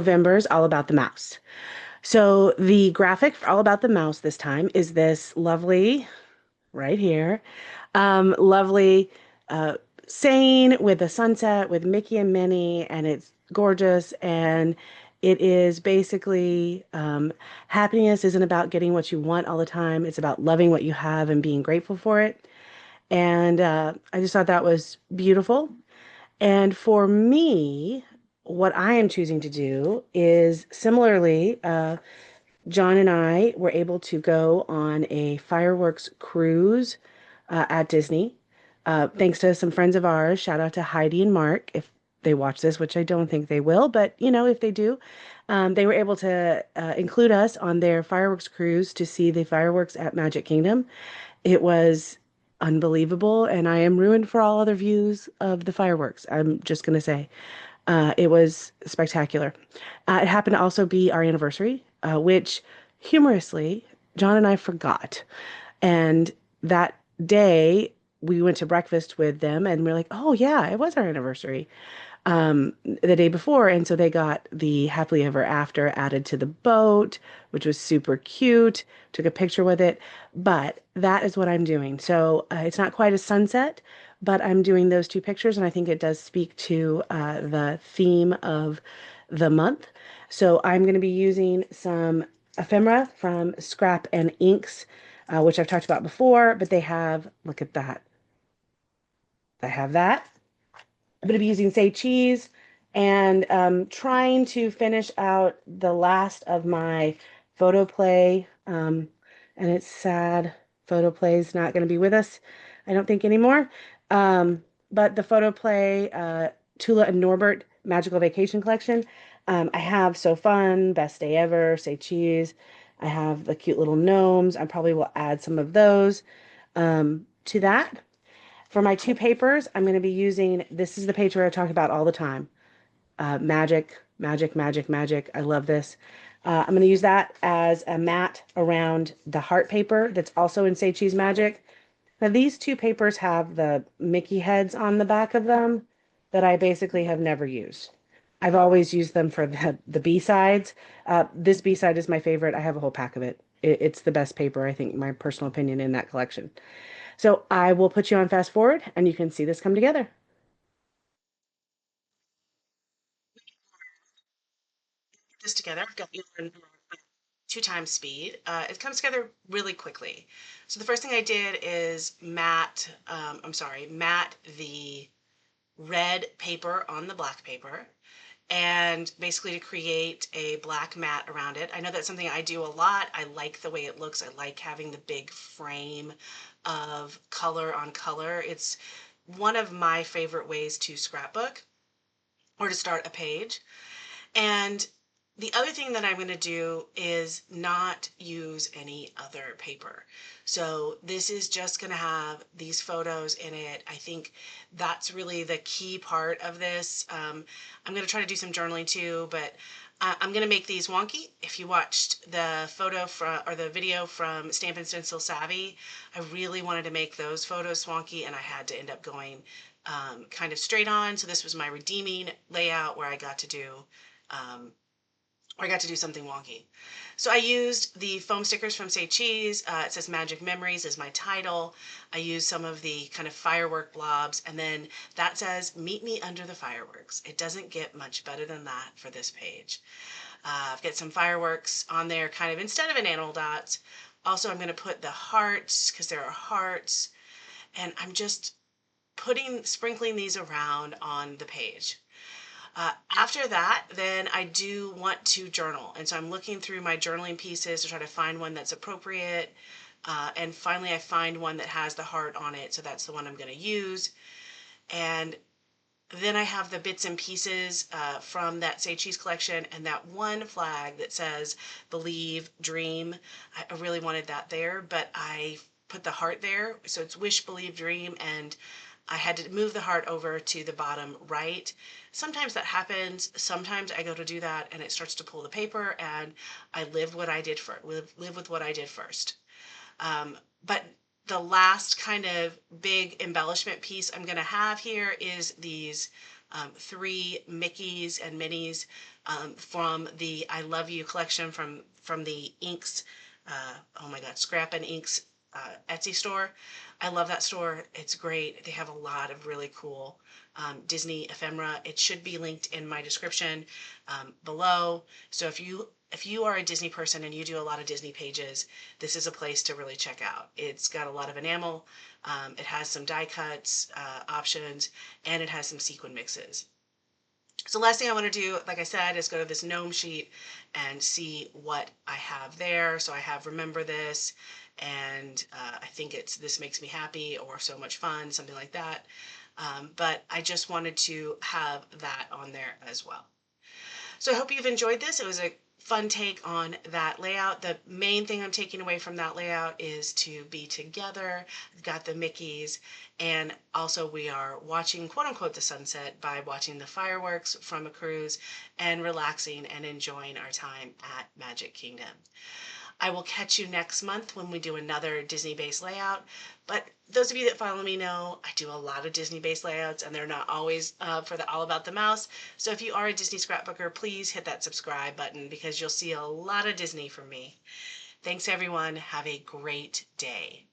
November's All About the Mouse. So the graphic for All About the Mouse this time is this lovely, right here, lovely saying with a sunset with Mickey and Minnie, and it's gorgeous. And it is basically happiness isn't about getting what you want all the time. It's about loving what you have and being grateful for it. And I just thought that was beautiful. And for me, what I am choosing to do is similarly, John and I were able to go on a fireworks cruise at Disney, thanks to some friends of ours. Shout out to Heidi and Mark if they watch this, which I don't think they will, but if they do, they were able to include us on their fireworks cruise to see the fireworks at Magic Kingdom. It was unbelievable, and I am ruined for all other views of the fireworks. I'm just going to say it was spectacular. It happened to also be our anniversary, which humorously, John and I forgot. And that day, we went to breakfast with them, and we're like, oh, yeah, it was our anniversary the day before. And so they got the happily ever after added to the boat, which was super cute. Took a picture with it. But that is what I'm doing. So it's not quite a sunset, but I'm doing those two pictures. And I think it does speak to the theme of the month. So I'm going to be using some ephemera from Scrap and Inks, which I've talked about before, but they have, look at that. I have that. I'm going to be using Say Cheese and trying to finish out the last of my photo play. And it's sad. Photo play is not going to be with us, I don't think anymore. But the photo play, Tula and Norbert Magical Vacation Collection, I have So Fun, Best Day Ever, Say Cheese. I have the cute little gnomes. I probably will add some of those to that. For my two papers, I'm going to be using, this is the page where I talk about all the time. Magic, magic, magic, magic. I love this. I'm going to use that as a mat around the heart paper that's also in Say Cheese Magic. Now, these two papers have the Mickey heads on the back of them that I basically have never used. I've always used them for the B-sides. This B-side is my favorite. I have a whole pack of it. It's the best paper, I think, my personal opinion in that collection. So I will put you on fast forward and you can see this come together. This together. I've got you on 2 times speed. It comes together really quickly. So the first thing I did is matte the red paper on the black paper and basically to create a black mat around it. I know that's something I do a lot. I like the way it looks. I like having the big frame of color on color. It's one of my favorite ways to scrapbook or to start a page. And the other thing that I'm going to do is not use any other paper. So this is just going to have these photos in it. I think that's really the key part of this. I'm going to try to do some journaling too, but I'm going to make these wonky. If you watched the photo from or the video from Stamp and Stencil Savvy, I really wanted to make those photos wonky, and I had to end up going kind of straight on. So this was my redeeming layout where um, I got to do something wonky. So I used the foam stickers from Say Cheese. It says Magic Memories is my title. I used some of the kind of firework blobs, and then that says Meet Me Under the Fireworks. It doesn't get much better than that for this page. I've got some fireworks on there kind of instead of enamel dots. Also, I'm going to put the hearts because there are hearts, and I'm just sprinkling these around on the page. After that, then I do want to journal. And so I'm looking through my journaling pieces to try to find one that's appropriate. And finally, I find one that has the heart on it. So that's the one I'm going to use. And then I have the bits and pieces from that Say Cheese collection and that one flag that says Believe, Dream. I really wanted that there, but I put the heart there. So it's Wish, Believe, Dream, and I had to move the heart over to the bottom right. Sometimes that happens. Sometimes I go to do that and it starts to pull the paper, and I live with what I did first. But the last kind of big embellishment piece I'm going to have here is these three Mickeys and Minnies from the I Love You collection from the Inks, oh my God, Scrap and Inks Etsy store. I love that store. It's great. They have a lot of really cool Disney ephemera. It should be linked in my description below. So if you are a Disney person and you do a lot of Disney pages, this is a place to really check out. It's got a lot of enamel. It has some die cuts options, and it has some sequin mixes. So last thing I want to do, like I said, is go to this gnome sheet and see what I have there. So I have Remember This, and I think it's This Makes Me Happy or So Much Fun, something like that. But I just wanted to have that on there as well. So I hope you've enjoyed this. It was a fun take on that layout. The main thing I'm taking away from that layout is to be together. I've got the Mickeys, and also we are watching quote unquote the sunset by watching the fireworks from a cruise and relaxing and enjoying our time at Magic Kingdom. I will catch you next month when we do another Disney-based layout. But those of you that follow me know I do a lot of Disney-based layouts, and they're not always for the All About the Mouse. So if you are a Disney scrapbooker, please hit that subscribe button because you'll see a lot of Disney from me. Thanks, everyone. Have a great day.